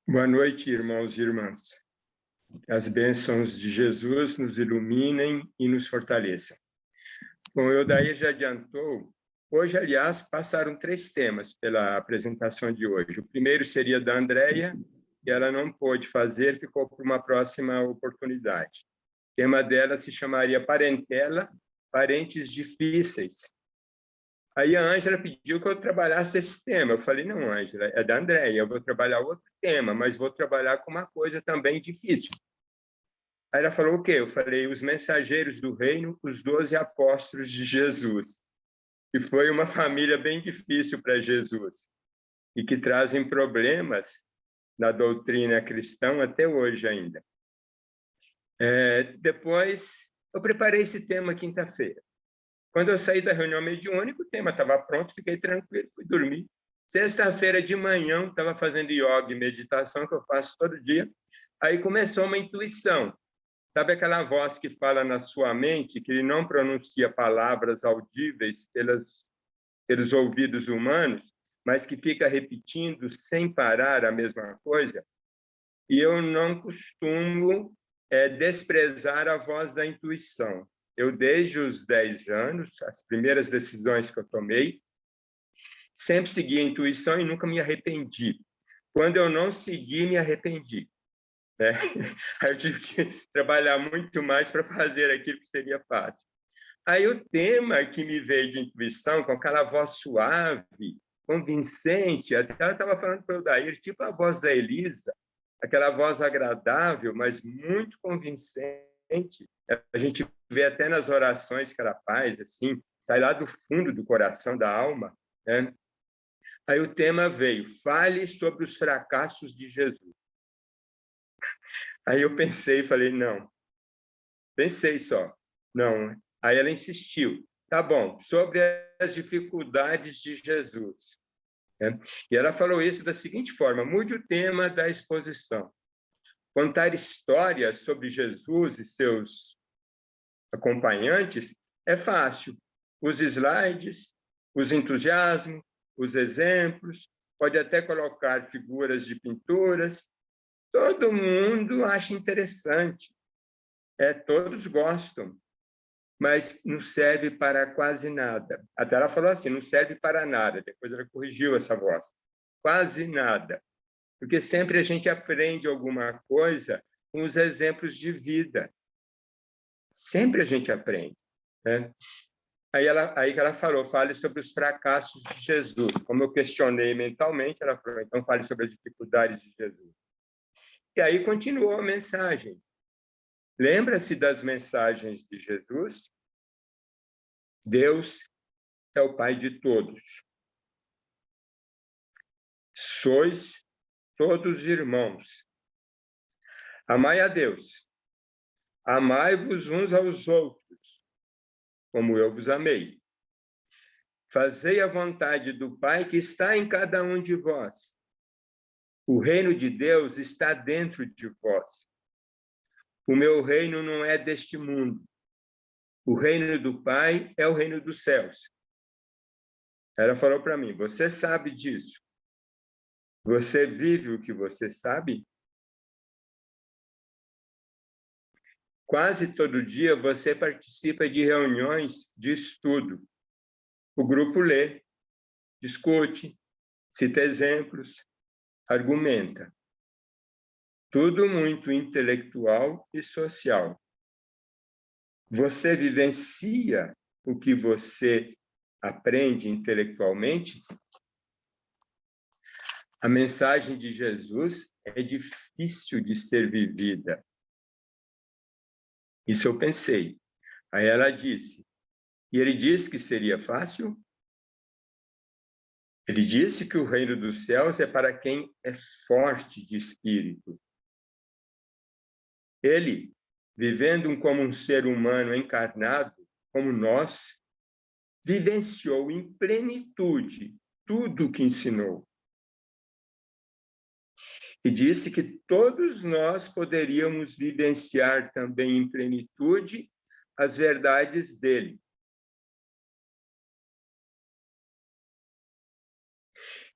Boa noite, irmãos e irmãs. As bênçãos de Jesus nos iluminem e nos fortaleçam. Bom, o Odair já adiantou. Hoje, aliás, passaram 3 temas pela apresentação de hoje. O primeiro seria da Andréia, que ela não pôde fazer, ficou para uma próxima oportunidade. O tema dela se chamaria Parentela, Parentes Difíceis. Aí a Ângela pediu que eu trabalhasse esse tema. Eu falei, não, Ângela, é da Andréia, eu vou trabalhar outro tema, mas vou trabalhar com uma coisa também difícil. Aí ela falou o quê? Eu falei, os mensageiros do reino, os 12 apóstolos de Jesus. E foi uma família bem difícil para Jesus e que trazem problemas na doutrina cristã até hoje ainda. Depois, eu preparei esse tema quinta-feira. Quando eu saí da reunião mediúnica, o tema estava pronto, fiquei tranquilo, fui dormir. Sexta-feira de manhã, estava fazendo yoga e meditação, que eu faço todo dia. Aí começou uma intuição. Sabe aquela voz que fala na sua mente, que ele não pronuncia palavras audíveis pelos ouvidos humanos, mas que fica repetindo sem parar a mesma coisa? E eu não costumo desprezar a voz da intuição. Eu, desde os 10 anos, as primeiras decisões que eu tomei, sempre segui a intuição e nunca me arrependi. Quando eu não segui, me arrependi. Né? Aí eu tive que trabalhar muito mais para fazer aquilo que seria fácil. Aí o tema que me veio de intuição, com aquela voz suave, convincente, até eu estava falando para o Odair, tipo a voz da Elisa, aquela voz agradável, mas muito convincente. A gente vê até nas orações que ela faz, assim, sai lá do fundo do coração, da alma. Né? Aí o tema veio, fale sobre os fracassos de Jesus. Aí eu pensei e falei, não. Pensei só, não. Aí ela insistiu, tá bom, sobre as dificuldades de Jesus. Né? E ela falou isso da seguinte forma, mude o tema da exposição. Contar histórias sobre Jesus e seus acompanhantes é fácil. Os slides, os entusiasmos, os exemplos, pode até colocar figuras de pinturas. Todo mundo acha interessante. Todos gostam, mas não serve para quase nada. Até ela falou assim, não serve para nada. Depois ela corrigiu essa voz. Quase nada. Porque sempre a gente aprende alguma coisa com os exemplos de vida. Sempre a gente aprende. Né? Aí que ela falou, fale sobre os fracassos de Jesus. Como eu questionei mentalmente, ela falou, então fale sobre as dificuldades de Jesus. E aí continuou a mensagem. Lembra-se das mensagens de Jesus? Deus é o Pai de todos. Sois todos irmãos. Amai a Deus. Amai-vos uns aos outros, como eu vos amei. Fazei a vontade do Pai que está em cada um de vós. O reino de Deus está dentro de vós. O meu reino não é deste mundo. O reino do Pai é o reino dos céus. Ela falou para mim, você sabe disso? Você vive o que você sabe? Quase todo dia você participa de reuniões de estudo. O grupo lê, discute, cita exemplos, argumenta. Tudo muito intelectual e social. Você vivencia o que você aprende intelectualmente? A mensagem de Jesus é difícil de ser vivida. Isso eu pensei. Aí ela disse, e ele disse que seria fácil? Ele disse que o reino dos céus é para quem é forte de espírito. Ele, vivendo como um ser humano encarnado, como nós, vivenciou em plenitude tudo o que ensinou. E disse que todos nós poderíamos vivenciar também em plenitude as verdades dele.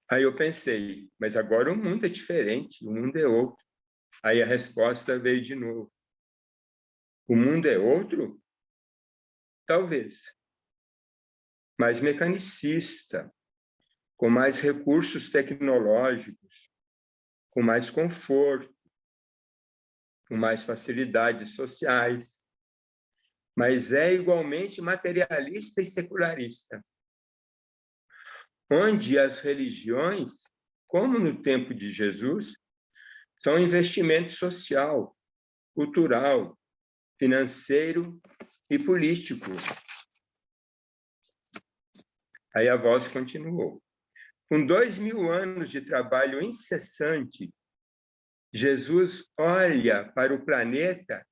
Aí eu pensei, mas agora o mundo é diferente, o mundo é outro. Aí a resposta veio de novo. O mundo é outro? Talvez. Mais mecanicista, com mais recursos tecnológicos, com mais conforto, com mais facilidades sociais, mas é igualmente materialista e secularista, onde as religiões, como no tempo de Jesus, são investimento social, cultural, financeiro e político. Aí a voz continuou. Com 2000 anos de trabalho incessante, Jesus olha para o planeta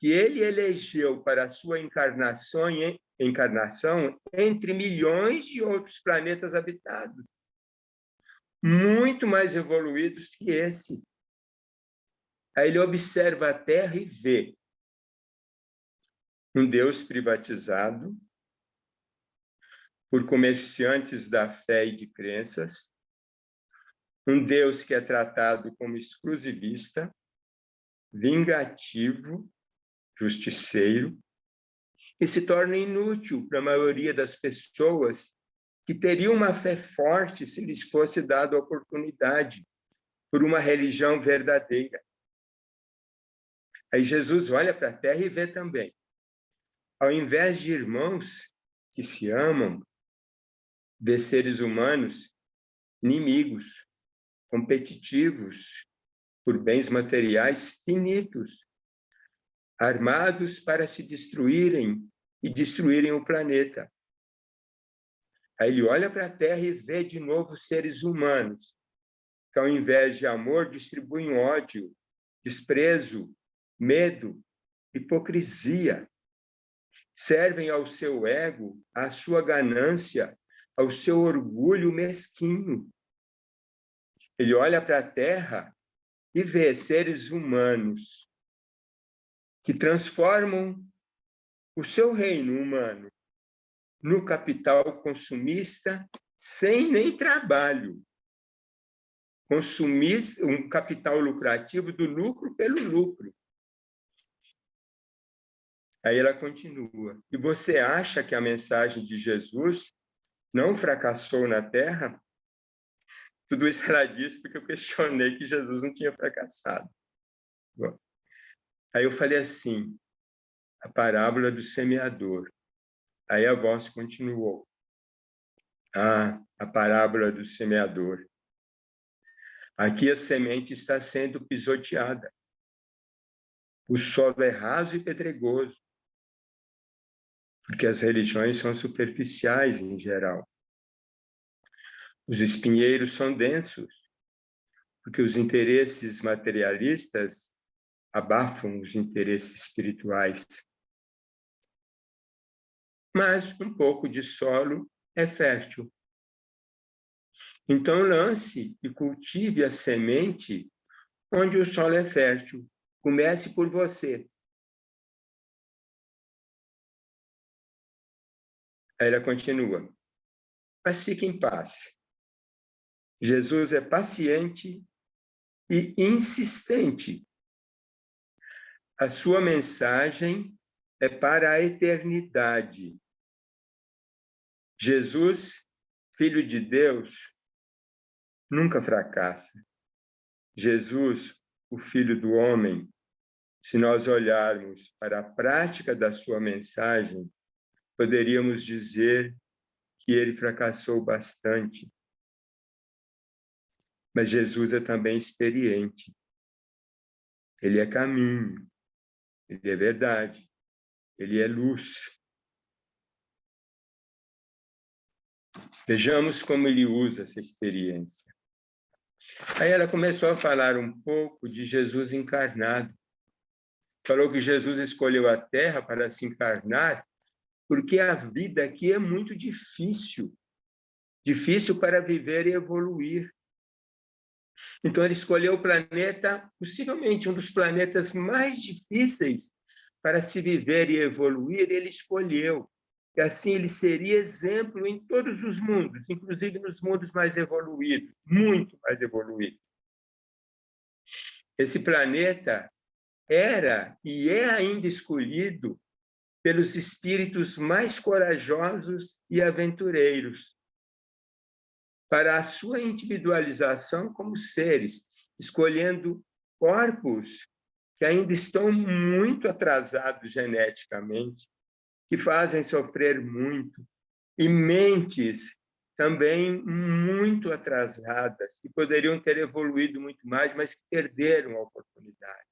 que ele elegeu para a sua encarnação entre milhões de outros planetas habitados, muito mais evoluídos que esse. Aí ele observa a Terra e vê um Deus privatizado por comerciantes da fé e de crenças, um Deus que é tratado como exclusivista, vingativo, justiceiro, e se torna inútil para a maioria das pessoas que teriam uma fé forte se lhes fosse dada a oportunidade por uma religião verdadeira. Aí Jesus olha para a Terra e vê também, ao invés de irmãos que se amam, vê seres humanos inimigos, competitivos por bens materiais finitos, armados para se destruírem e destruírem o planeta. Aí ele olha para a Terra e vê de novo seres humanos, que ao invés de amor distribuem ódio, desprezo, medo, hipocrisia, servem ao seu ego, à sua ganância, ao seu orgulho mesquinho. Ele olha para a Terra e vê seres humanos que transformam o seu reino humano no capital consumista sem nem trabalho. Consumir um capital lucrativo do lucro pelo lucro. Aí ela continua. E você acha que a mensagem de Jesus não fracassou na Terra? Tudo isso ela disse porque eu questionei que Jesus não tinha fracassado. Bom, aí eu falei assim, a parábola do semeador. Aí a voz continuou. A parábola do semeador. Aqui a semente está sendo pisoteada. O solo é raso e pedregoso, porque as religiões são superficiais em geral. Os espinheiros são densos, porque os interesses materialistas abafam os interesses espirituais. Mas um pouco de solo é fértil. Então lance e cultive a semente onde o solo é fértil. Comece por você. Aí ela continua. Mas fique em paz. Jesus é paciente e insistente. A sua mensagem é para a eternidade. Jesus, Filho de Deus, nunca fracassa. Jesus, o Filho do Homem, se nós olharmos para a prática da sua mensagem, poderíamos dizer que ele fracassou bastante. Mas Jesus é também experiente. Ele é caminho, ele é verdade, ele é luz. Vejamos como ele usa essa experiência. Aí ela começou a falar um pouco de Jesus encarnado. Falou que Jesus escolheu a Terra para se encarnar porque a vida aqui é muito difícil. Difícil para viver e evoluir. Então, ele escolheu o planeta, possivelmente um dos planetas mais difíceis para se viver e evoluir, ele escolheu. E assim ele seria exemplo em todos os mundos, inclusive nos mundos mais evoluídos, muito mais evoluídos. Esse planeta era e é ainda escolhido pelos espíritos mais corajosos e aventureiros, para a sua individualização como seres, escolhendo corpos que ainda estão muito atrasados geneticamente, que fazem sofrer muito, e mentes também muito atrasadas, que poderiam ter evoluído muito mais, mas que perderam a oportunidade.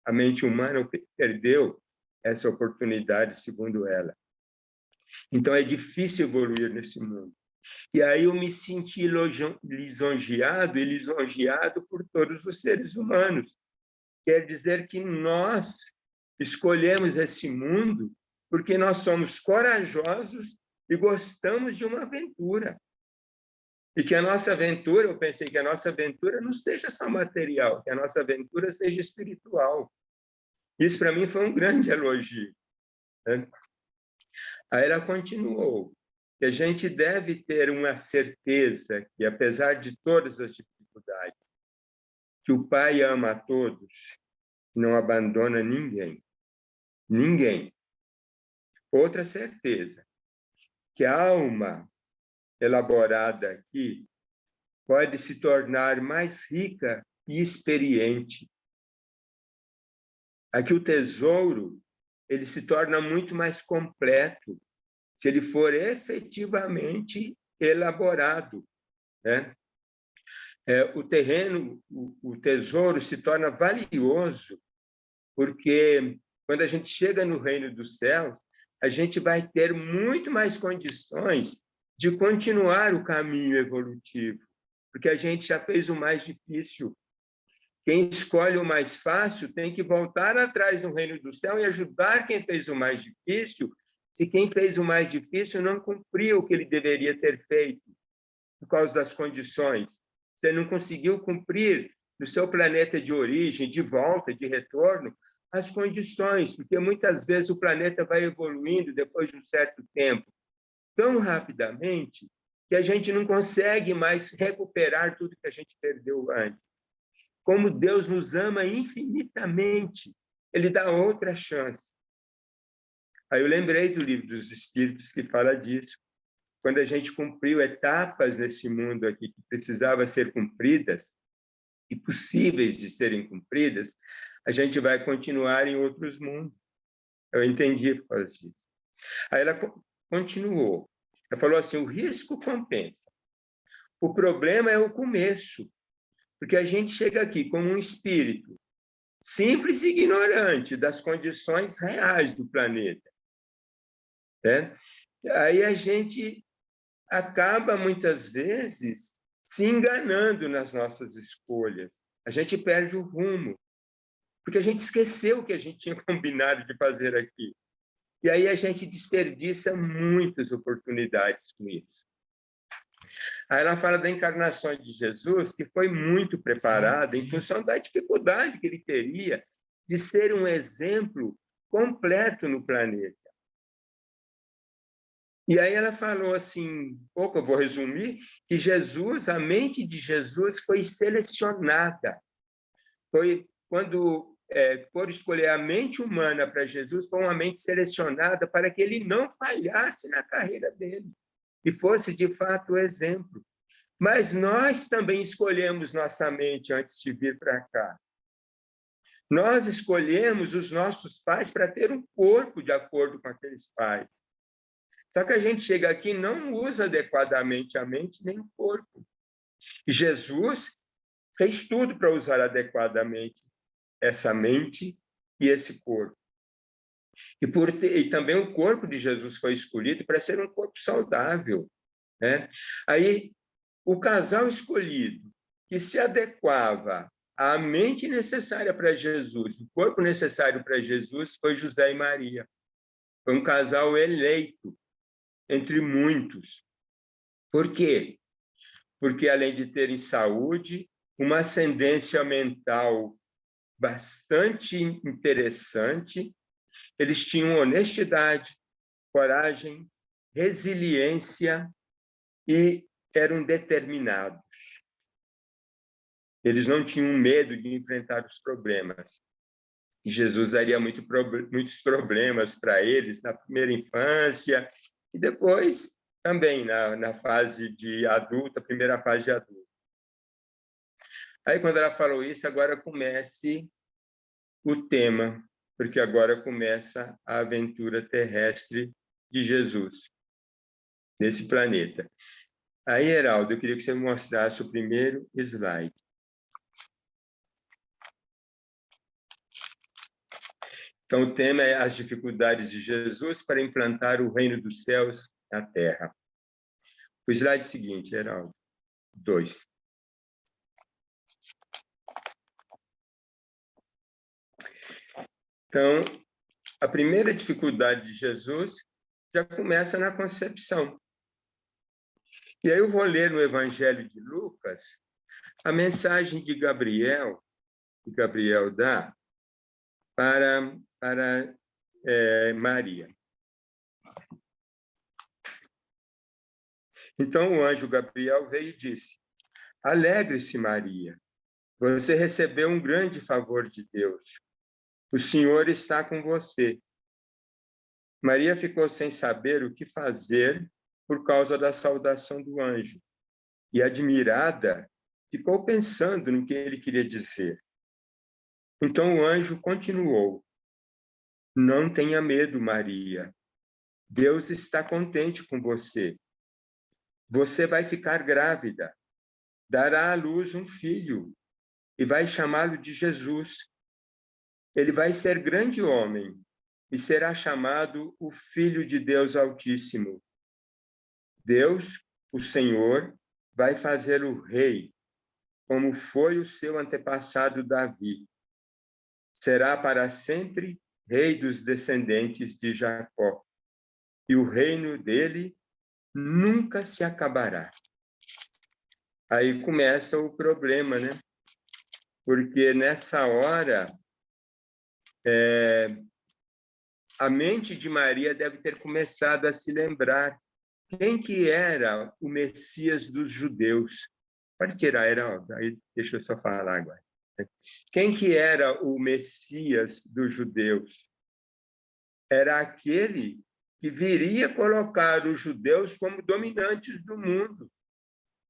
A mente humana perdeu essa oportunidade, segundo ela. Então, é difícil evoluir nesse mundo. E aí eu me senti lisonjeado e lisonjeado por todos os seres humanos. Quer dizer que nós escolhemos esse mundo porque nós somos corajosos e gostamos de uma aventura. E que a nossa aventura, eu pensei que a nossa aventura não seja só material, que a nossa aventura seja espiritual. Isso, para mim, foi um grande elogio, né? Aí ela continuou, que a gente deve ter uma certeza que, apesar de todas as dificuldades, que o Pai ama a todos, não abandona ninguém. Ninguém. Outra certeza, que a alma elaborada aqui pode se tornar mais rica e experiente. Aqui o tesouro, ele se torna muito mais completo se ele for efetivamente elaborado, né? O terreno, o tesouro se torna valioso porque quando a gente chega no reino dos céus, a gente vai ter muito mais condições de continuar o caminho evolutivo, porque a gente já fez o mais difícil. Quem escolhe o mais fácil tem que voltar atrás no reino do céu e ajudar quem fez o mais difícil, se quem fez o mais difícil não cumpriu o que ele deveria ter feito, por causa das condições. Você não conseguiu cumprir no seu planeta de origem, de volta, de retorno, as condições, porque muitas vezes o planeta vai evoluindo depois de um certo tempo, tão rapidamente, que a gente não consegue mais recuperar tudo que a gente perdeu antes. Como Deus nos ama infinitamente, Ele dá outra chance. Aí eu lembrei do Livro dos Espíritos que fala disso. Quando a gente cumpriu etapas nesse mundo aqui que precisavam ser cumpridas e possíveis de serem cumpridas, a gente vai continuar em outros mundos. Eu entendi por causa disso. Aí ela continuou. Ela falou assim, o risco compensa. O problema é o começo, porque a gente chega aqui como um espírito simples e ignorante das condições reais do planeta, né? Aí a gente acaba, muitas vezes, se enganando nas nossas escolhas. A gente perde o rumo, porque a gente esqueceu o que a gente tinha combinado de fazer aqui. E aí a gente desperdiça muitas oportunidades com isso. Aí ela fala da encarnação de Jesus, que foi muito preparada em função da dificuldade que ele teria de ser um exemplo completo no planeta. E aí ela falou assim, pouco eu vou resumir, que Jesus, a mente de Jesus foi selecionada. Foi quando for escolher a mente humana para Jesus, foi uma mente selecionada para que ele não falhasse na carreira dele e fosse de fato o exemplo. Mas nós também escolhemos nossa mente antes de vir para cá. Nós escolhemos os nossos pais para ter um corpo de acordo com aqueles pais. Só que a gente chega aqui e não usa adequadamente a mente nem o corpo. E Jesus fez tudo para usar adequadamente essa mente e esse corpo. E também o corpo de Jesus foi escolhido para ser um corpo saudável, né? Aí, o casal escolhido, que se adequava à mente necessária para Jesus, o corpo necessário para Jesus, foi José e Maria. Foi um casal eleito entre muitos. Por quê? Porque, além de terem saúde, uma ascendência mental bastante interessante, eles tinham honestidade, coragem, resiliência e eram determinados. Eles não tinham medo de enfrentar os problemas. E Jesus daria muitos problemas para eles na primeira infância e depois também na fase de adulta, primeira fase de adulto. Aí, quando ela falou isso, agora comece o tema, porque agora começa a aventura terrestre de Jesus nesse planeta. Aí, Heraldo, eu queria que você mostrasse o primeiro slide. Então, o tema é as dificuldades de Jesus para implantar o reino dos céus na Terra. O slide seguinte, Heraldo. 2. Então, a primeira dificuldade de Jesus já começa na concepção. E aí eu vou ler no Evangelho de Lucas a mensagem de Gabriel, que Gabriel dá para Maria. Então o anjo Gabriel veio e disse: Alegre-se, Maria, você recebeu um grande favor de Deus. O Senhor está com você. Maria ficou sem saber o que fazer por causa da saudação do anjo. E, admirada, ficou pensando no que ele queria dizer. Então o anjo continuou: Não tenha medo, Maria. Deus está contente com você. Você vai ficar grávida, dará à luz um filho e vai chamá-lo de Jesus. Ele vai ser grande homem e será chamado o Filho de Deus Altíssimo. Deus, o Senhor, vai fazê-lo rei, como foi o seu antepassado Davi. Será para sempre rei dos descendentes de Jacó, e o reino dele nunca se acabará. Aí começa o problema, né? Porque nessa hora, a mente de Maria deve ter começado a se lembrar quem que era o Messias dos judeus. Pode tirar, Heraldo, aí deixa eu só falar agora. Quem que era o Messias dos judeus? Era aquele que viria colocar os judeus como dominantes do mundo.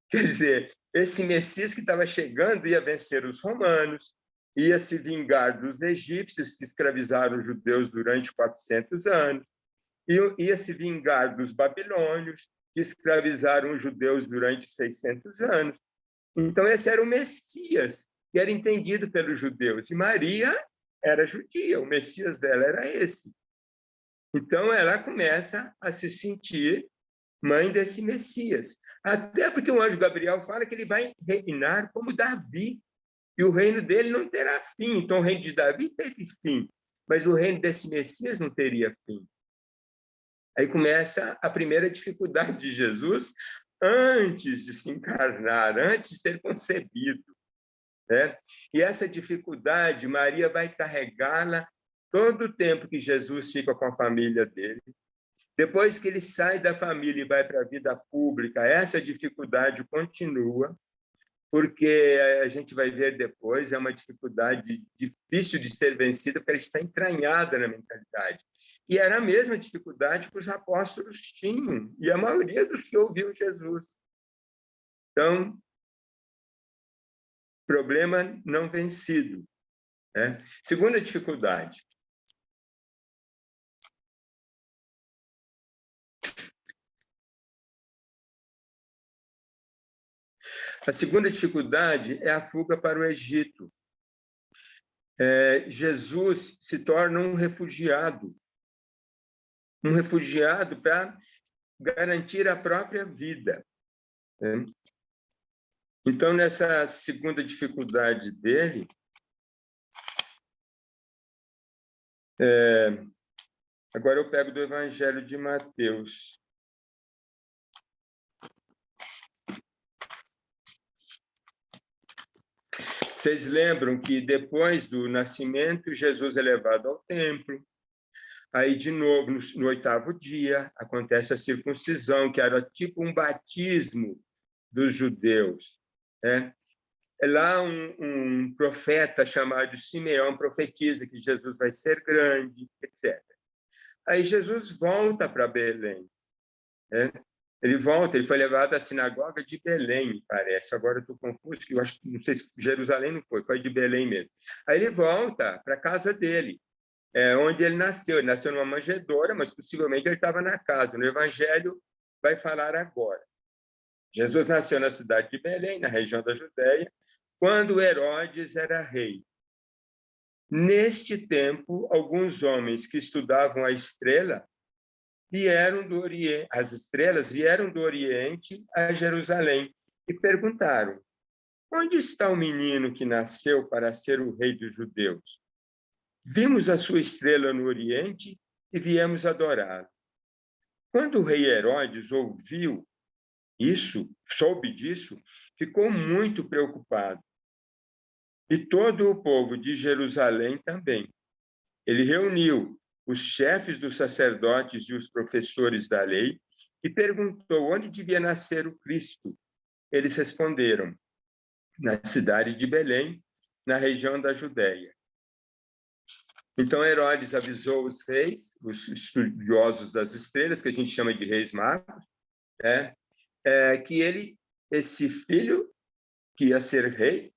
Quer dizer, esse Messias que estava chegando ia vencer os romanos, ia se vingar dos egípcios que escravizaram os judeus durante 400 anos, ia se vingar dos babilônios que escravizaram os judeus durante 600 anos. Então, esse era o Messias, que era entendido pelos judeus. E Maria era judia, o Messias dela era esse. Então, ela começa a se sentir mãe desse Messias. Até porque o anjo Gabriel fala que ele vai reinar como Davi, e o reino dele não terá fim. Então, o reino de Davi teve fim, mas o reino desse Messias não teria fim. Aí começa a primeira dificuldade de Jesus antes de se encarnar, antes de ser concebido, né? E essa dificuldade, Maria vai carregá-la todo o tempo que Jesus fica com a família dele. Depois que ele sai da família e vai para a vida pública, essa dificuldade continua, porque a gente vai ver depois, é uma dificuldade difícil de ser vencida, porque ela está entranhada na mentalidade. E era a mesma dificuldade que os apóstolos tinham, e a maioria dos que ouviam Jesus. Então, problema não vencido, né? Segunda dificuldade. A segunda dificuldade é a fuga para o Egito. Jesus se torna um refugiado para garantir a própria vida, né? Então, nessa segunda dificuldade dele, agora eu pego do Evangelho de Mateus. Vocês lembram que depois do nascimento, Jesus é levado ao templo. Aí, de novo, no 8º dia, acontece a circuncisão, que era tipo um batismo dos judeus. Né? Lá um profeta chamado Simeão profetiza que Jesus vai ser grande, etc. Aí Jesus volta para Belém. Né? Ele volta, ele foi levado à sinagoga de Belém, parece. Agora eu estou confuso, que eu acho que não sei se Jerusalém não foi de Belém mesmo. Aí ele volta para a casa dele, onde ele nasceu. Ele nasceu numa manjedoura, mas possivelmente ele estava na casa. No Evangelho vai falar agora. Jesus nasceu na cidade de Belém, na região da Judéia, quando Herodes era rei. Neste tempo, alguns homens que estudavam a estrela vieram do Oriente, as estrelas vieram do Oriente a Jerusalém e perguntaram: onde está o menino que nasceu para ser o rei dos judeus? Vimos a sua estrela no Oriente e viemos adorá-lo. Quando o rei Herodes ouviu isso, soube disso, ficou muito preocupado. E todo o povo de Jerusalém também. Ele reuniu os chefes dos sacerdotes e os professores da lei e perguntou onde devia nascer o Cristo. Eles responderam: na cidade de Belém, na região da Judéia. Então Herodes avisou os reis, os estudiosos das estrelas, que a gente chama de reis magos, que esse filho que ia ser rei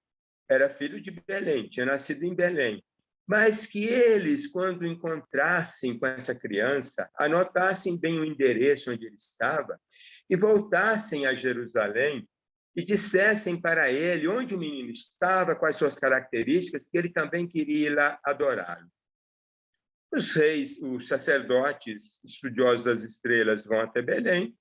era filho de Belém, tinha nascido em Belém. Mas que eles, quando encontrassem com essa criança, anotassem bem o endereço onde ele estava e voltassem a Jerusalém e dissessem para ele onde o menino estava, quais suas características, que ele também queria ir lá adorá-lo. Os reis, os sacerdotes estudiosos das estrelas vão até Belém.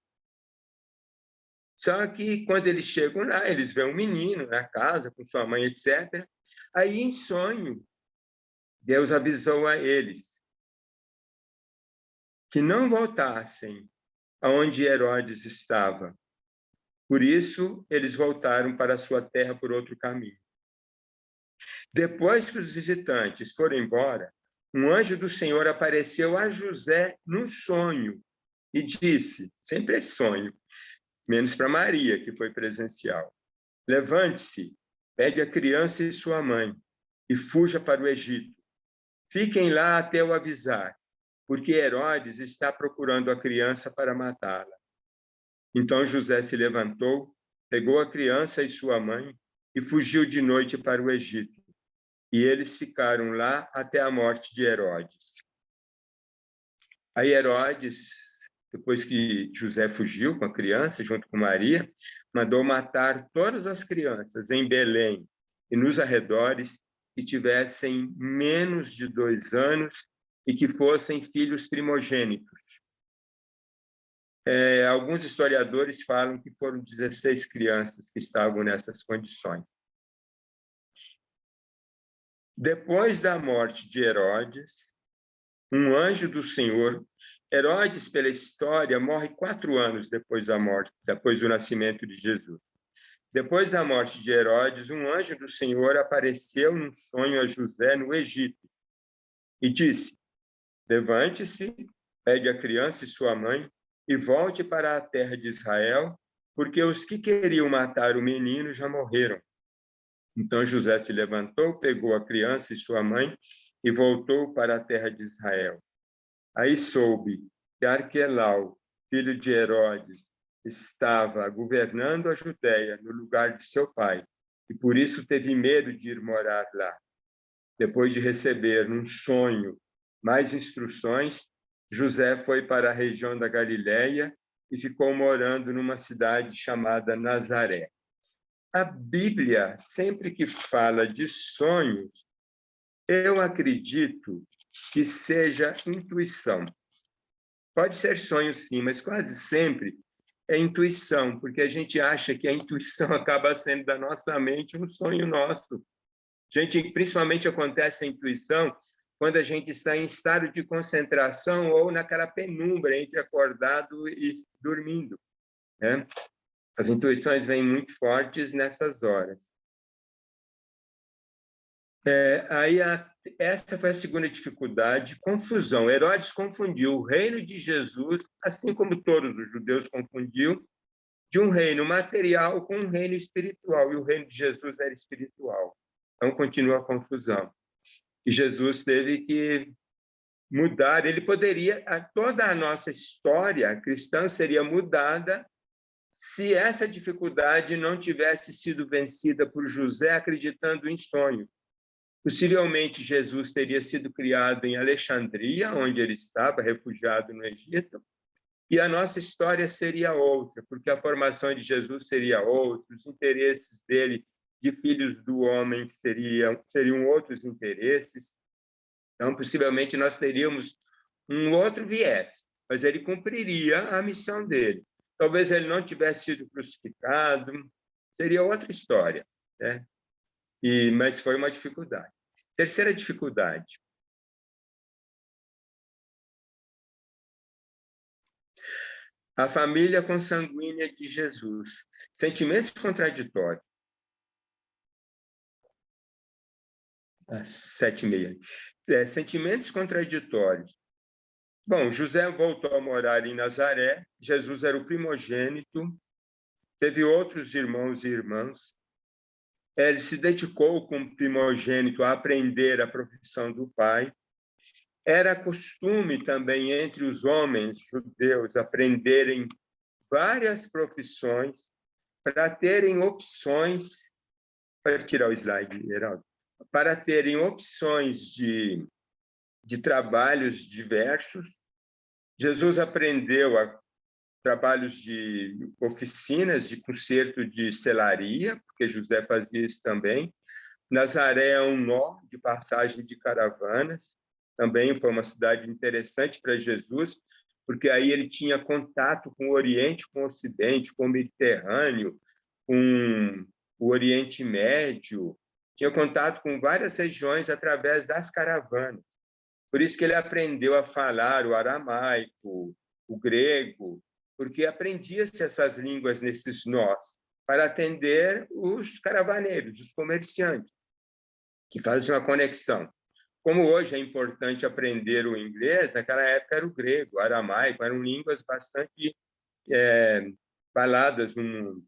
Só que quando eles chegam lá, eles veem um menino na casa com sua mãe, etc. Aí, em sonho, Deus avisou a eles que não voltassem aonde Herodes estava. Por isso, eles voltaram para a sua terra por outro caminho. Depois que os visitantes foram embora, um anjo do Senhor apareceu a José num sonho e disse, sempre é sonho, menos para Maria, que foi presencial: levante-se, pegue a criança e sua mãe e fuja para o Egito. Fiquem lá até eu avisar, porque Herodes está procurando a criança para matá-la. Então José se levantou, pegou a criança e sua mãe e fugiu de noite para o Egito. E eles ficaram lá até a morte de Herodes. Aí Herodes, depois que José fugiu com a criança, junto com Maria, mandou matar todas as crianças em Belém e nos arredores que tivessem menos de 2 anos e que fossem filhos primogênitos. Alguns historiadores falam que foram 16 crianças que estavam nessas condições. Depois da morte de Herodes, um anjo do Senhor, Herodes, pela história, morre 4 anos depois da morte, depois do nascimento de Jesus. Depois da morte de Herodes, um anjo do Senhor apareceu num sonho a José no Egito e disse: levante-se, pegue a criança e sua mãe e volte para a terra de Israel, porque os que queriam matar o menino já morreram. Então José se levantou, pegou a criança e sua mãe e voltou para a terra de Israel. Aí soube que Arquelau, filho de Herodes, estava governando a Judéia no lugar de seu pai, e por isso teve medo de ir morar lá. Depois de receber num sonho mais instruções, José foi para a região da Galiléia e ficou morando numa cidade chamada Nazaré. A Bíblia, sempre que fala de sonhos, eu acredito que seja intuição. Pode ser sonho, sim, mas quase sempre é intuição, porque a gente acha que a intuição acaba sendo da nossa mente um sonho nosso. Principalmente acontece a intuição quando a gente está em estado de concentração ou naquela penumbra entre acordado e dormindo, né? As intuições vêm muito fortes nessas horas. Essa foi a segunda dificuldade, confusão. Herodes confundiu o reino de Jesus, assim como todos os judeus confundiam, de um reino material com um reino espiritual, e o reino de Jesus era espiritual. Então, continua a confusão. E Jesus teve que mudar, ele poderia, toda a nossa história cristã seria mudada se essa dificuldade não tivesse sido vencida por José acreditando em sonho. Possivelmente, Jesus teria sido criado em Alexandria, onde ele estava, refugiado no Egito, e a nossa história seria outra, porque a formação de Jesus seria outra, os interesses dele de filhos do homem seriam outros interesses. Então, possivelmente, nós teríamos um outro viés, mas ele cumpriria a missão dele. Talvez ele não tivesse sido crucificado, seria outra história, né? Mas foi uma dificuldade. Terceira dificuldade. A família consanguínea de Jesus. Sentimentos contraditórios. 7:30. Sentimentos contraditórios. Bom, José voltou a morar em Nazaré. Jesus era o primogênito. Teve outros irmãos e irmãs. Ele se dedicou como primogênito a aprender a profissão do pai. Era costume também entre os homens judeus aprenderem várias profissões para terem opções, para tirar o slide, Geraldo, para terem opções de trabalhos diversos. Jesus aprendeu a trabalhos de oficinas de conserto de selaria, porque José fazia isso também. Nazaré é um nó de passagem de caravanas, também foi uma cidade interessante para Jesus, porque aí ele tinha contato com o Oriente, com o Ocidente, com o Mediterrâneo, com o Oriente Médio, tinha contato com várias regiões através das caravanas. Por isso que ele aprendeu a falar o aramaico, o grego, porque aprendia-se essas línguas nesses nós, para atender os caravaneiros, os comerciantes, que faziam a conexão. Como hoje é importante aprender o inglês, naquela época era o grego, o aramaico, eram línguas bastante faladas no mundo.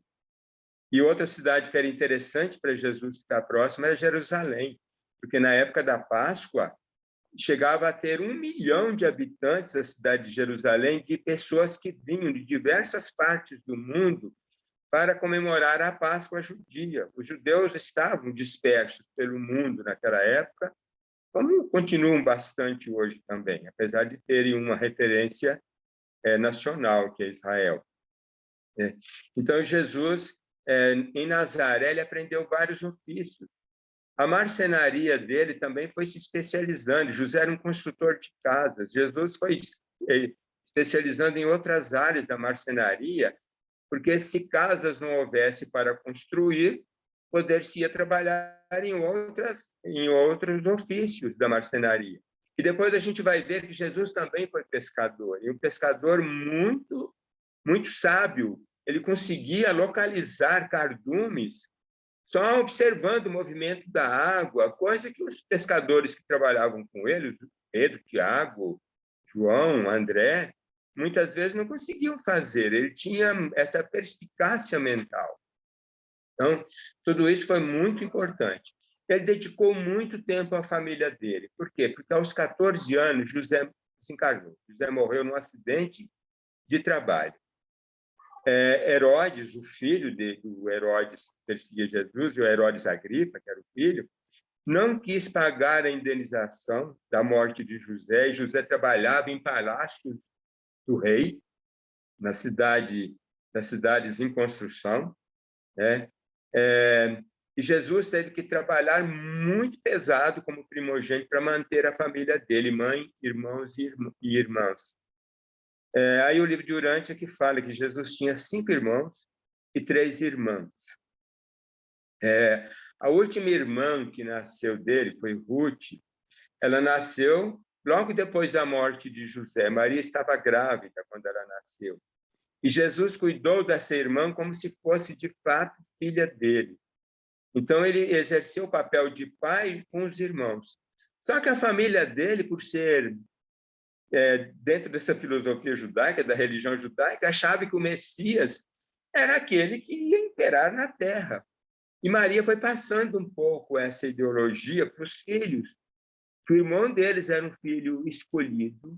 E outra cidade que era interessante para Jesus ficar próximo era Jerusalém, porque na época da Páscoa chegava a ter 1 milhão de habitantes a cidade de Jerusalém, de pessoas que vinham de diversas partes do mundo para comemorar a Páscoa judia. Os judeus estavam dispersos pelo mundo naquela época, como continuam bastante hoje também, apesar de terem uma referência nacional, que é Israel. Então, Jesus, em Nazaré, ele aprendeu vários ofícios. A marcenaria dele também foi se especializando. José era um construtor de casas. Jesus foi especializando em outras áreas da marcenaria, porque se casas não houvesse para construir, poder-se-ia trabalhar em outros ofícios da marcenaria. E depois a gente vai ver que Jesus também foi pescador, e um pescador muito, muito sábio. Ele conseguia localizar cardumes só observando o movimento da água, coisa que os pescadores que trabalhavam com ele, Pedro, Tiago, João, André, muitas vezes não conseguiam fazer. Ele tinha essa perspicácia mental. Então, tudo isso foi muito importante. Ele dedicou muito tempo à família dele. Por quê? Porque aos 14 anos, José se encarnou. José morreu num acidente de trabalho. Herodes, o filho do Herodes que perseguia Jesus, o Herodes Agripa, que era o filho, não quis pagar a indenização da morte de José, e José trabalhava em palácios do rei, nas cidades em construção, né? E Jesus teve que trabalhar muito pesado como primogênito para manter a família dele, mãe, irmãos e irmãs. Aí o livro de Urântia que fala que Jesus tinha 5 irmãos e 3 irmãs. A última irmã que nasceu dele foi Ruth. Ela nasceu logo depois da morte de José. Maria estava grávida quando ela nasceu. E Jesus cuidou dessa irmã como se fosse, de fato, filha dele. Então, ele exerceu o papel de pai com os irmãos. Só que a família dele, por ser dentro dessa filosofia judaica, da religião judaica, achava que o Messias era aquele que ia imperar na terra. E Maria foi passando um pouco essa ideologia para os filhos, que o irmão deles era um filho escolhido,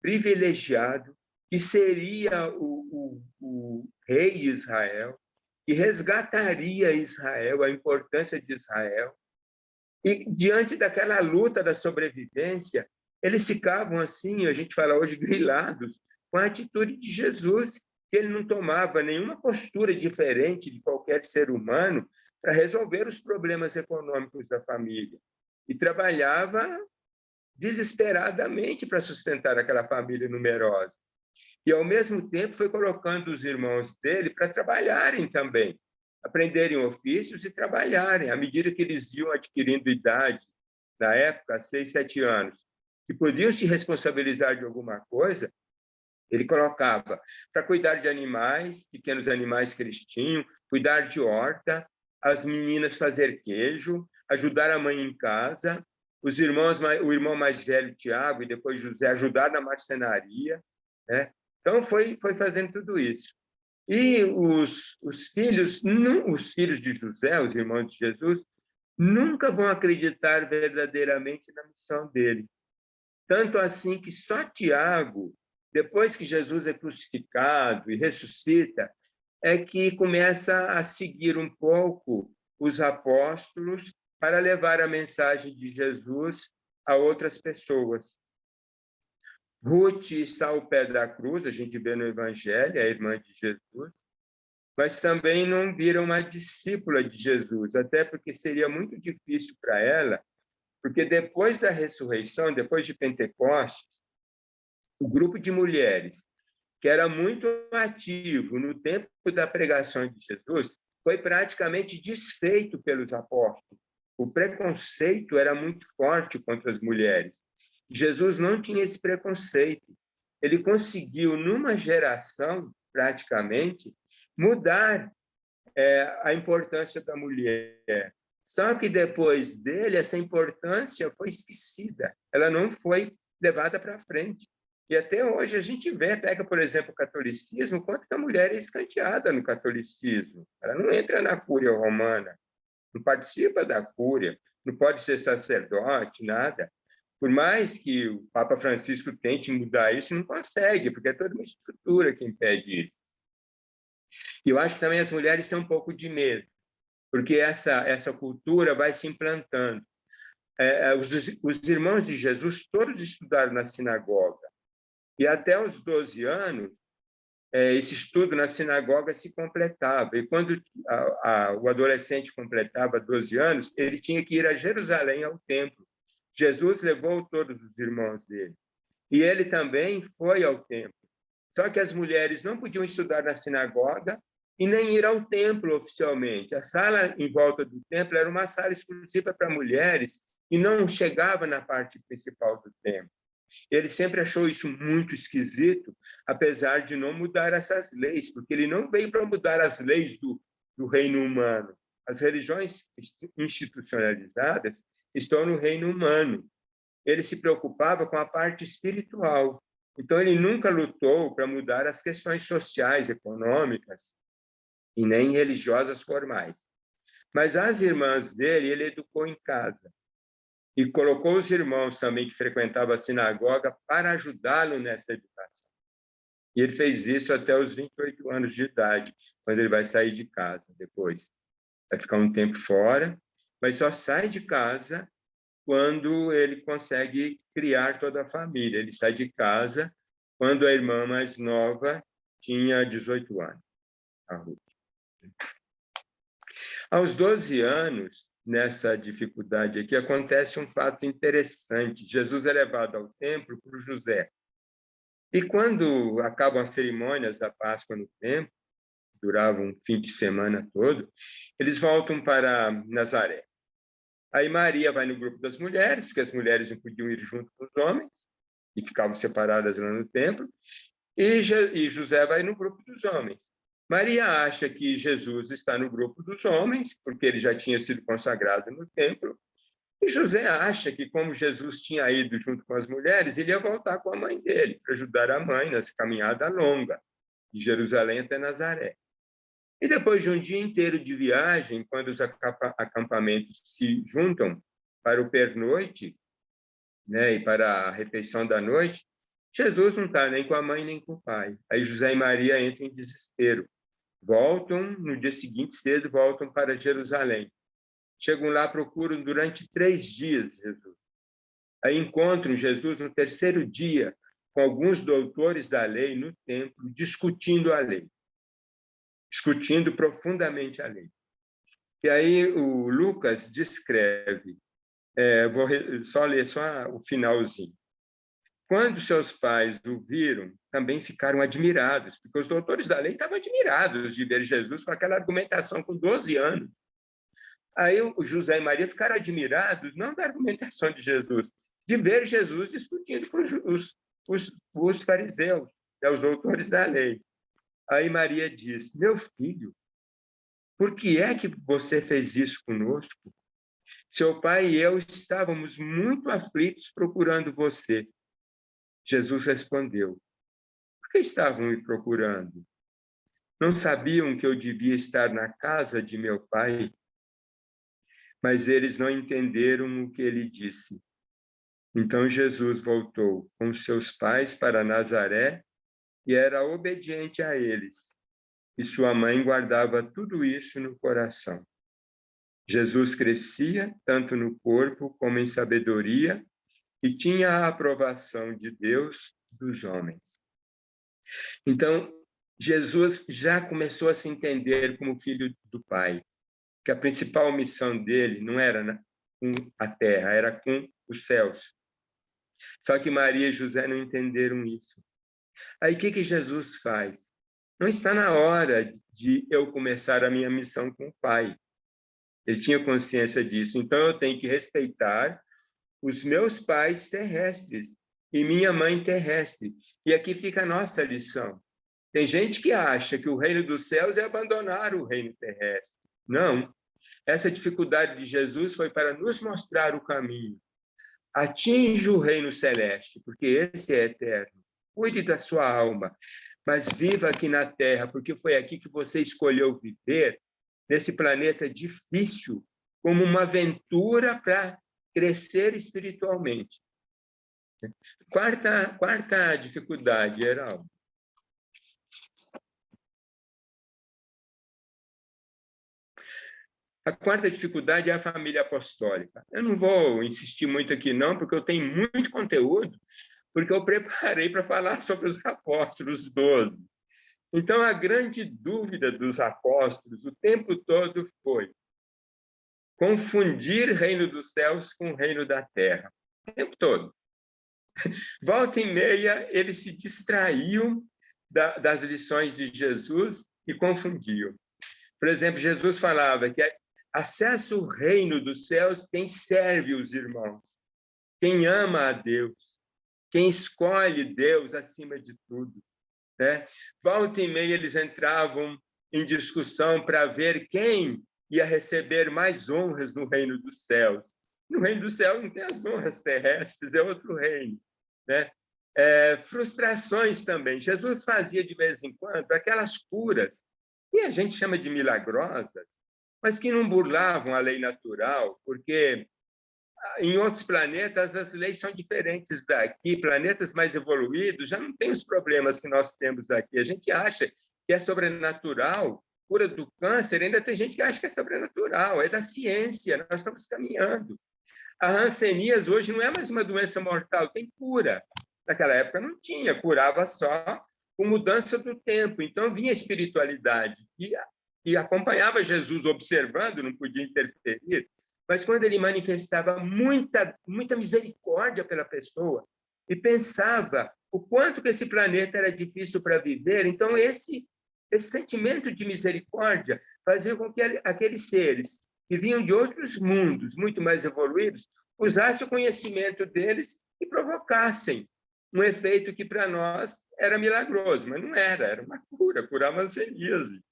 privilegiado, que seria o rei de Israel, que resgataria Israel, a importância de Israel. E diante daquela luta da sobrevivência, eles ficavam assim, a gente fala hoje, grilados, com a atitude de Jesus, que ele não tomava nenhuma postura diferente de qualquer ser humano para resolver os problemas econômicos da família. E trabalhava desesperadamente para sustentar aquela família numerosa. E, ao mesmo tempo, foi colocando os irmãos dele para trabalharem também, aprenderem ofícios e trabalharem. À medida que eles iam adquirindo idade, na época, 6, 7 anos, que podiam se responsabilizar de alguma coisa, ele colocava para cuidar de animais, pequenos animais que eles tinham, cuidar de horta, as meninas fazer queijo, ajudar a mãe em casa, os irmãos, o irmão mais velho, Tiago, e depois José, ajudar na marcenaria, né? Então, foi fazendo tudo isso. E os filhos de José, os irmãos de Jesus, nunca vão acreditar verdadeiramente na missão dele. Tanto assim que só Tiago, depois que Jesus é crucificado e ressuscita, é que começa a seguir um pouco os apóstolos para levar a mensagem de Jesus a outras pessoas. Ruth está ao pé da cruz, a gente vê no Evangelho, a irmã de Jesus, mas também não vira uma discípula de Jesus, até porque seria muito difícil para ela, porque depois da ressurreição, depois de Pentecostes, o grupo de mulheres, que era muito ativo no tempo da pregação de Jesus, foi praticamente desfeito pelos apóstolos. O preconceito era muito forte contra as mulheres. Jesus não tinha esse preconceito. Ele conseguiu, numa geração, praticamente, mudar a importância da mulher. Só que depois dele, essa importância foi esquecida. Ela não foi levada para frente. E até hoje a gente vê, pega, por exemplo, o catolicismo, quanto que a mulher é escanteada no catolicismo. Ela não entra na cúria romana, não participa da cúria, não pode ser sacerdote, nada. Por mais que o Papa Francisco tente mudar isso, não consegue, porque é toda uma estrutura que impede isso. E eu acho que também as mulheres têm um pouco de medo, porque essa cultura vai se implantando. Os irmãos de Jesus todos estudaram na sinagoga, e até os 12 anos, esse estudo na sinagoga se completava. E quando o adolescente completava 12 anos, ele tinha que ir a Jerusalém, ao templo. Jesus levou todos os irmãos dele. E ele também foi ao templo. Só que as mulheres não podiam estudar na sinagoga e nem ir ao templo oficialmente. A sala em volta do templo era uma sala exclusiva para mulheres e não chegava na parte principal do templo. Ele sempre achou isso muito esquisito, apesar de não mudar essas leis, porque ele não veio para mudar as leis do reino humano. As religiões institucionalizadas estão no reino humano. Ele se preocupava com a parte espiritual. Então, ele nunca lutou para mudar as questões sociais, econômicas e nem religiosas formais. Mas as irmãs dele, ele educou em casa. E colocou os irmãos também que frequentavam a sinagoga para ajudá-lo nessa educação. E ele fez isso até os 28 anos de idade, quando ele vai sair de casa depois. Vai ficar um tempo fora, mas só sai de casa quando ele consegue criar toda a família. Ele sai de casa quando a irmã mais nova tinha 18 anos, a Ruth. Aos 12 anos, nessa dificuldade aqui, acontece um fato interessante. Jesus é levado ao templo por José. E quando acabam as cerimônias da Páscoa no templo, durava um fim de semana todo, eles voltam para Nazaré. Aí Maria vai no grupo das mulheres, porque as mulheres não podiam ir junto com os homens, e ficavam separadas lá no templo, e José vai no grupo dos homens. Maria acha que Jesus está no grupo dos homens, porque ele já tinha sido consagrado no templo, e José acha que, como Jesus tinha ido junto com as mulheres, ele ia voltar com a mãe dele, para ajudar a mãe nessa caminhada longa, de Jerusalém até Nazaré. E depois de um dia inteiro de viagem, quando os acampamentos se juntam para o pernoite, né, e para a refeição da noite, Jesus não está nem com a mãe nem com o pai. Aí José e Maria entram em desespero. Voltam, no dia seguinte cedo, voltam para Jerusalém. Chegam lá, procuram durante 3 dias Jesus. Aí encontram Jesus no terceiro dia, com alguns doutores da lei no templo, discutindo a lei. Discutindo profundamente a lei. E aí o Lucas descreve, vou só ler o finalzinho. Quando seus pais o viram, também ficaram admirados, porque os doutores da lei estavam admirados de ver Jesus com aquela argumentação com 12 anos. Aí o José e Maria ficaram admirados, não da argumentação de Jesus, de ver Jesus discutindo com os fariseus, os doutores da lei. Aí Maria diz, meu filho, por que é que você fez isso conosco? Seu pai e eu estávamos muito aflitos procurando você. Jesus respondeu, por que estavam me procurando? Não sabiam que eu devia estar na casa de meu pai? Mas eles não entenderam o que ele disse. Então Jesus voltou com seus pais para Nazaré e era obediente a eles. E sua mãe guardava tudo isso no coração. Jesus crescia tanto no corpo como em sabedoria e tinha a aprovação de Deus dos homens. Então, Jesus já começou a se entender como filho do Pai, que a principal missão dele não era com a terra, era com os céus. Só que Maria e José não entenderam isso. Aí o que Jesus faz? Não está na hora de eu começar a minha missão com o Pai. Ele tinha consciência disso. Então eu tenho que respeitar os meus pais terrestres e minha mãe terrestre. E aqui fica a nossa lição. Tem gente que acha que o reino dos céus é abandonar o reino terrestre. Não. Essa dificuldade de Jesus foi para nos mostrar o caminho. Atinja o reino celeste, porque esse é eterno. Cuide da sua alma, mas viva aqui na terra, porque foi aqui que você escolheu viver, nesse planeta difícil, como uma aventura para crescer espiritualmente. Quarta dificuldade, Heraldo. A quarta dificuldade é a família apostólica. Eu não vou insistir muito aqui, não, porque eu tenho muito conteúdo, porque eu preparei para falar sobre os apóstolos, os 12. Então, a grande dúvida dos apóstolos o tempo todo foi confundir reino dos céus com o reino da terra. O tempo todo. Volta e meia, eles se distraíam das lições de Jesus e confundiam. Por exemplo, Jesus falava que acessa o reino dos céus quem serve os irmãos, quem ama a Deus, quem escolhe Deus acima de tudo. Né? Volta e meia eles entravam em discussão para ver quem ia receber mais honras no reino dos céus. No reino dos céus não tem as honras terrestres, é outro reino. Né? Frustrações também. Jesus fazia de vez em quando aquelas curas que a gente chama de milagrosas, mas que não burlavam a lei natural, porque em outros planetas as leis são diferentes daqui, planetas mais evoluídos já não têm os problemas que nós temos aqui. A gente acha que é sobrenatural, cura do câncer, ainda tem gente que acha que é sobrenatural, é da ciência, nós estamos caminhando. A hanseníase hoje não é mais uma doença mortal, tem cura. Naquela época não tinha, curava só com mudança do tempo. Então vinha a espiritualidade e acompanhava Jesus observando, não podia interferir. Mas quando ele manifestava muita misericórdia pela pessoa e pensava o quanto que esse planeta era difícil para viver, então esse sentimento de misericórdia fazia com que aqueles seres que vinham de outros mundos muito mais evoluídos usassem o conhecimento deles e provocassem um efeito que para nós era milagroso, mas não era, era uma cura, curava a hanseníase,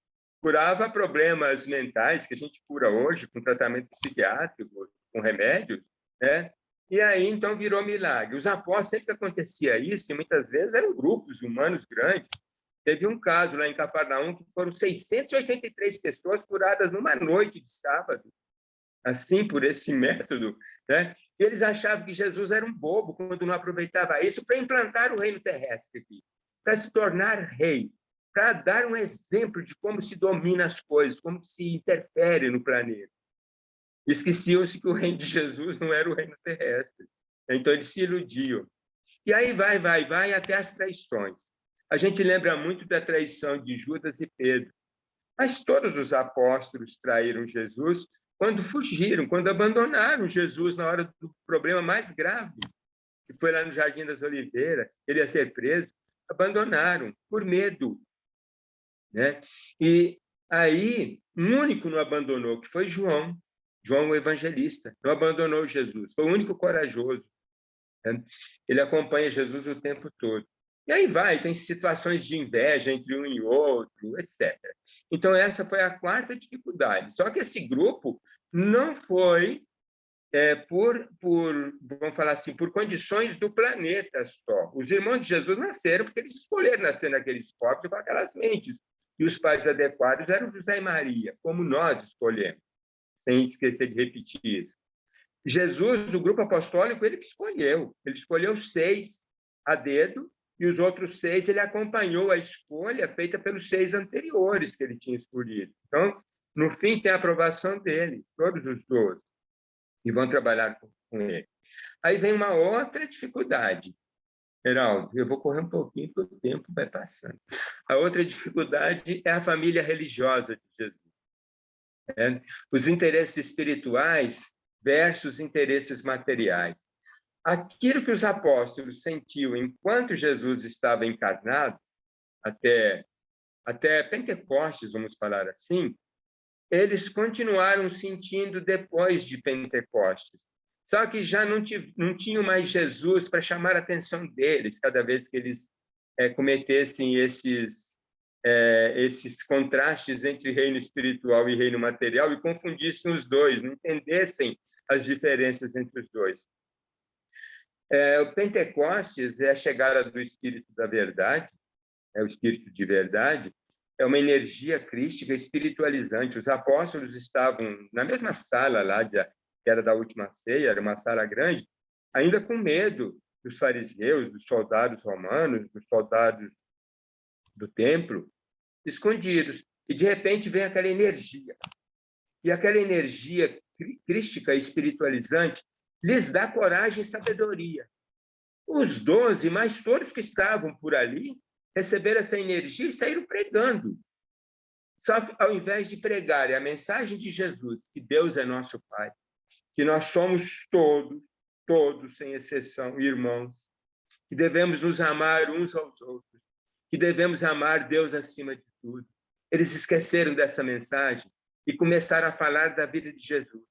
curava problemas mentais que a gente cura hoje com tratamento psiquiátrico, com remédios, né? E aí, então, virou milagre. Os apóstolos, sempre que acontecia isso, e muitas vezes eram grupos humanos grandes. Teve um caso lá em Cafarnaum que foram 683 pessoas curadas numa noite de sábado, assim, por esse método, né? E eles achavam que Jesus era um bobo quando não aproveitava isso para implantar o reino terrestre aqui, para se tornar rei, para dar um exemplo de como se domina as coisas, como se interfere no planeta. Esqueciam-se que o reino de Jesus não era o reino terrestre. Então, eles se iludiam. E aí vai até as traições. A gente lembra muito da traição de Judas e Pedro, mas todos os apóstolos traíram Jesus quando fugiram, quando abandonaram Jesus na hora do problema mais grave, que foi lá no Jardim das Oliveiras, ele ia ser preso, abandonaram por medo, né? E aí, um único não abandonou, que foi João o evangelista, não abandonou Jesus, foi o único corajoso, né? Ele acompanha Jesus o tempo todo. E aí tem situações de inveja entre um e outro, etc. Então, essa foi a quarta dificuldade. Só que esse grupo não foi vamos falar assim, por condições do planeta só. Os irmãos de Jesus nasceram porque eles escolheram nascer naqueles corpos com aquelas mentes. E os pais adequados eram José e Maria, como nós escolhemos, sem esquecer de repetir isso. Jesus, o grupo apostólico, ele escolheu 6 a dedo, e os outros 6 ele acompanhou a escolha feita pelos 6 anteriores que ele tinha escolhido. Então, no fim, tem a aprovação dele, todos os 12, e vão trabalhar com ele. Aí vem uma outra dificuldade. Geraldo, eu vou correr um pouquinho, porque o tempo vai passando. A outra dificuldade é a família religiosa de Jesus. Os interesses espirituais versus interesses materiais. Aquilo que os apóstolos sentiam enquanto Jesus estava encarnado, até Pentecostes, vamos falar assim, eles continuaram sentindo depois de Pentecostes. Só que já não tinham mais Jesus para chamar a atenção deles cada vez que eles cometessem esses contrastes entre reino espiritual e reino material e confundissem os dois, não entendessem as diferenças entre os dois. O Pentecostes é a chegada do Espírito da Verdade, o Espírito de Verdade, é uma energia crística espiritualizante. Os apóstolos estavam na mesma sala lá, que era da última ceia, era uma sala grande, ainda com medo dos fariseus, dos soldados romanos, dos soldados do templo, escondidos. E, de repente, vem aquela energia. E aquela energia crística espiritualizante lhes dá coragem e sabedoria. Os 12, mais todos que estavam por ali, receberam essa energia e saíram pregando. Só que, ao invés de pregarem a mensagem de Jesus, que Deus é nosso Pai, que nós somos todos, sem exceção, irmãos, que devemos nos amar uns aos outros, que devemos amar Deus acima de tudo. Eles esqueceram dessa mensagem e começaram a falar da vida de Jesus.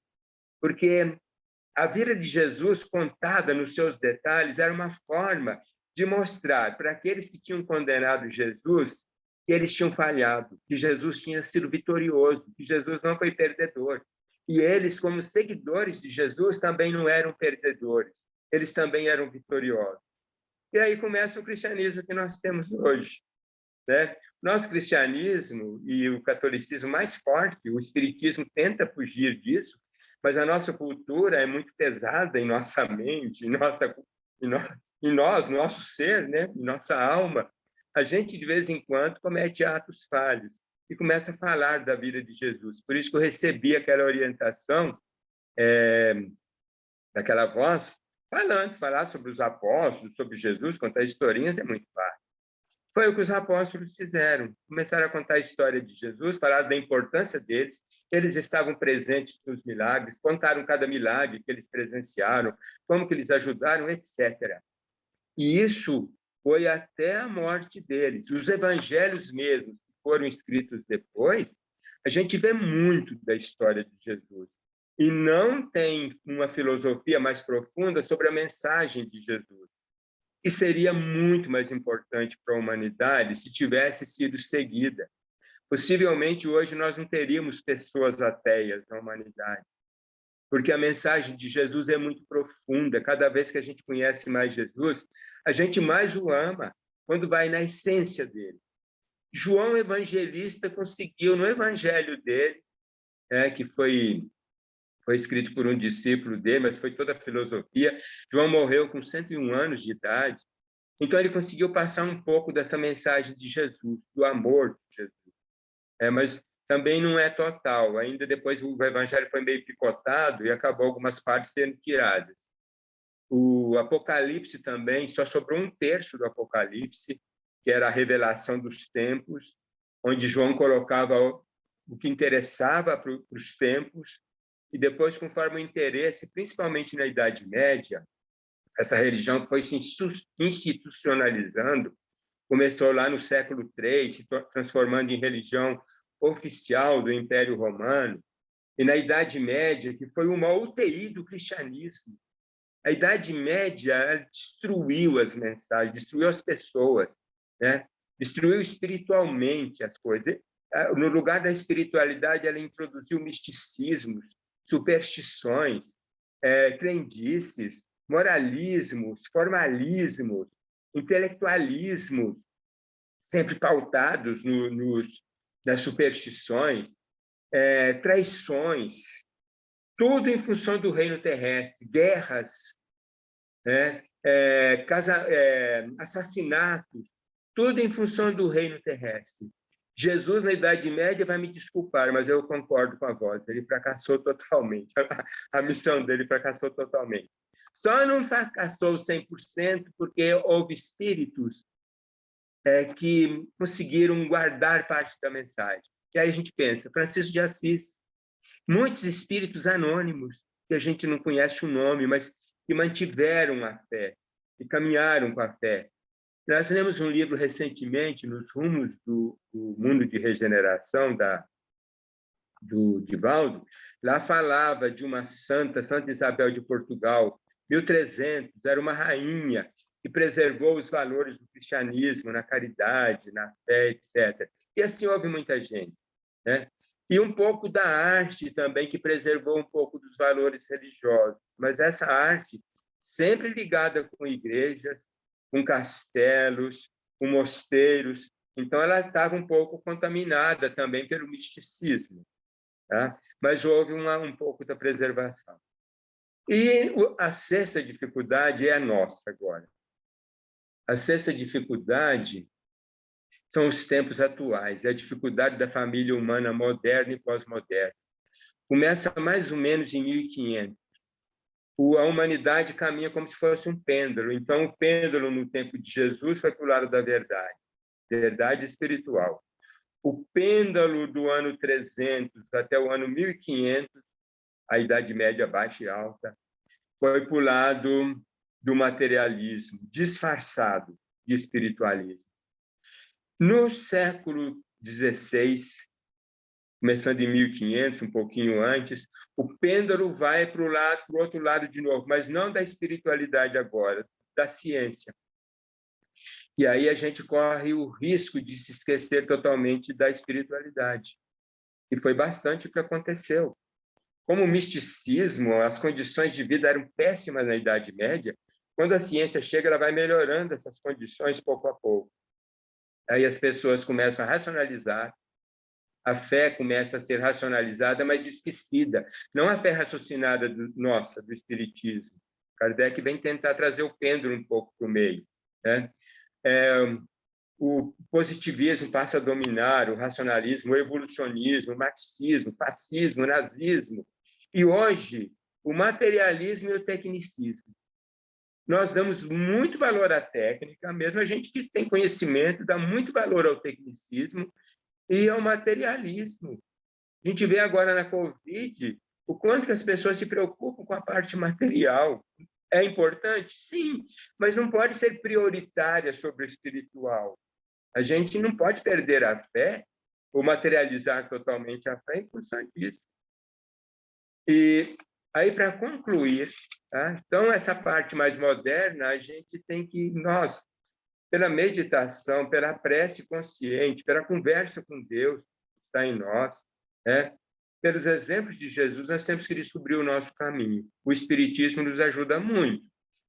Porque a vida de Jesus, contada nos seus detalhes, era uma forma de mostrar para aqueles que tinham condenado Jesus que eles tinham falhado, que Jesus tinha sido vitorioso, que Jesus não foi perdedor. E eles, como seguidores de Jesus, também não eram perdedores, eles também eram vitoriosos. E aí começa o cristianismo que nós temos hoje, né? Nosso cristianismo e o catolicismo mais forte, o espiritismo tenta fugir disso, mas a nossa cultura é muito pesada em nossa mente, em nós, nosso ser, né? Em nossa alma. A gente, de vez em quando, comete atos falhos e começa a falar da vida de Jesus. Por isso que eu recebi aquela orientação daquela voz, falar sobre os apóstolos, sobre Jesus, contar historinhas é muito fácil. Foi o que os apóstolos fizeram. Começaram a contar a história de Jesus, falaram da importância deles. Eles estavam presentes nos milagres, contaram cada milagre que eles presenciaram, como que eles ajudaram, etc. E isso foi até a morte deles. Os evangelhos mesmos, que foram escritos depois, a gente vê muito da história de Jesus. E não tem uma filosofia mais profunda sobre a mensagem de Jesus. que seria muito mais importante para a humanidade se tivesse sido seguida. Possivelmente, hoje, nós não teríamos pessoas ateias na humanidade, porque a mensagem de Jesus é muito profunda. Cada vez que a gente conhece mais Jesus, a gente mais o ama, quando vai na essência dele. João Evangelista conseguiu, no evangelho dele, que foi escrito por um discípulo dele, mas foi toda a filosofia. João morreu com 101 anos de idade. Então, ele conseguiu passar um pouco dessa mensagem de Jesus, do amor de Jesus. Mas também não é total. Ainda depois o evangelho foi meio picotado e acabou algumas partes sendo tiradas. O Apocalipse também, só sobrou um terço do Apocalipse, que era a revelação dos tempos, onde João colocava o que interessava para os tempos, e depois, conforme o interesse, principalmente na Idade Média, essa religião foi se institucionalizando, começou lá no século III, se transformando em religião oficial do Império Romano, e na Idade Média, que foi uma UTI do cristianismo. A Idade Média destruiu as mensagens, destruiu as pessoas, destruiu espiritualmente as coisas. No lugar da espiritualidade, ela introduziu misticismos, superstições, crendices, moralismos, formalismos, intelectualismos, sempre pautados nas superstições, traições, tudo em função do reino terrestre, guerras, assassinatos, tudo em função do reino terrestre. Jesus, na Idade Média, vai me desculpar, mas eu concordo com a voz, ele fracassou totalmente, a missão dele fracassou totalmente. Só não fracassou 100% porque houve espíritos que conseguiram guardar parte da mensagem. E aí a gente pensa, Francisco de Assis, muitos espíritos anônimos, que a gente não conhece o nome, mas que mantiveram a fé, que caminharam com a fé. Nós lemos um livro recentemente, Nos Rumos do Mundo de Regeneração, do Divaldo. Lá falava de uma Santa Isabel de Portugal, 1300, era uma rainha que preservou os valores do cristianismo, na caridade, na fé, etc. E assim houve muita gente. E um pouco da arte também, que preservou um pouco dos valores religiosos. Mas essa arte sempre ligada com igrejas, com castelos, com mosteiros. Então, ela estava um pouco contaminada também pelo misticismo. Mas houve um pouco da preservação. E a sexta dificuldade é a nossa agora. A sexta dificuldade são os tempos atuais, é a dificuldade da família humana moderna e pós-moderna. Começa mais ou menos em 1500. A humanidade caminha como se fosse um pêndulo. Então, o pêndulo, no tempo de Jesus, foi para o lado da verdade espiritual. O pêndulo do ano 300 até o ano 1500, a Idade Média baixa e alta, foi para o lado do materialismo, disfarçado de espiritualismo. No século XVI, começando em 1500, um pouquinho antes, o pêndulo vai para o outro lado de novo, mas não da espiritualidade agora, da ciência. E aí a gente corre o risco de se esquecer totalmente da espiritualidade. E foi bastante o que aconteceu. Como o misticismo, as condições de vida eram péssimas na Idade Média, quando a ciência chega, ela vai melhorando essas condições pouco a pouco. Aí as pessoas começam a racionalizar, a fé começa a ser racionalizada, mas esquecida. Não a fé raciocinada do Espiritismo. Kardec vem tentar trazer o pêndulo um pouco para o meio. O positivismo passa a dominar o racionalismo, o evolucionismo, o marxismo, o fascismo, o nazismo. E hoje, o materialismo e o tecnicismo. Nós damos muito valor à técnica, mesmo a gente que tem conhecimento dá muito valor ao tecnicismo e ao materialismo. A gente vê agora na Covid o quanto que as pessoas se preocupam com a parte material. É importante? Sim, mas não pode ser prioritária sobre o espiritual. A gente não pode perder a fé ou materializar totalmente a fé em função disso. E Aí, para concluir, tá? Então, essa parte mais moderna, a gente tem que, nós, pela meditação, pela prece consciente, pela conversa com Deus que está em nós, né? Pelos exemplos de Jesus, nós temos que descobrir o nosso caminho. O Espiritismo nos ajuda muito,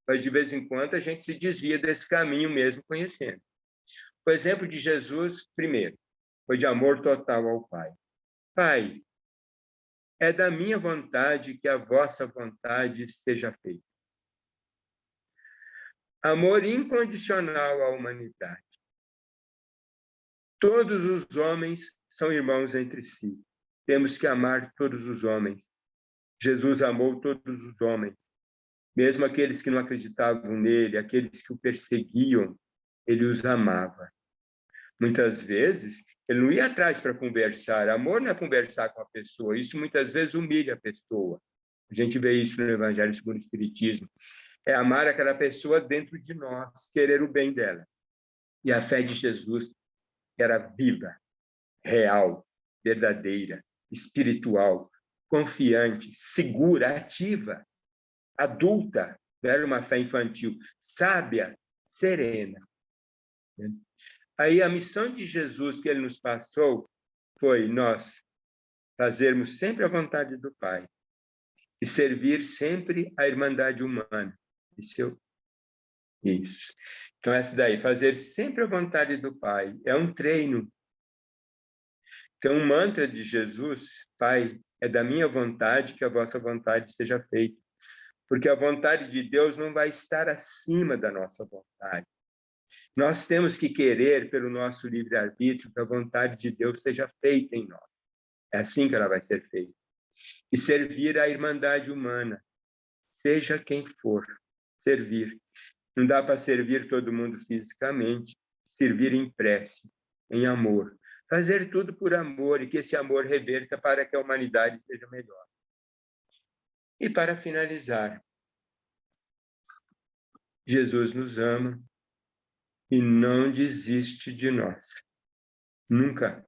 mas de vez em quando a gente se desvia desse caminho mesmo conhecendo. O exemplo de Jesus, primeiro, foi de amor total ao Pai. Pai, é da minha vontade que a vossa vontade seja feita. Amor incondicional à humanidade. Todos os homens são irmãos entre si. Temos que amar todos os homens. Jesus amou todos os homens, mesmo aqueles que não acreditavam nele, aqueles que o perseguiam, ele os amava. Muitas vezes, ele não ia atrás para conversar. Amor não é conversar com a pessoa. Isso muitas vezes humilha a pessoa. A gente vê isso no Evangelho segundo o Espiritismo. É amar aquela pessoa dentro de nós, querer o bem dela. E a fé de Jesus era viva, real, verdadeira, espiritual, confiante, segura, ativa, adulta. Não era uma fé infantil, sábia, serena. Aí a missão de Jesus que ele nos passou foi nós fazermos sempre a vontade do Pai e servir sempre a irmandade humana. Isso. Então, essa daí, fazer sempre a vontade do Pai, é um treino. Então, o mantra de Jesus, Pai, é da minha vontade que a vossa vontade seja feita. Porque a vontade de Deus não vai estar acima da nossa vontade. Nós temos que querer, pelo nosso livre-arbítrio, que a vontade de Deus seja feita em nós. É assim que ela vai ser feita. E servir à irmandade humana, seja quem for, servir. Não dá para servir todo mundo fisicamente, servir em prece, em amor. Fazer tudo por amor e que esse amor reverta para que a humanidade seja melhor. E para finalizar, Jesus nos ama e não desiste de nós. Nunca.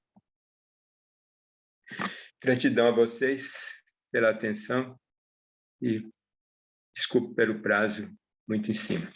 Gratidão a vocês pela atenção e desculpe pelo prazo muito em cima.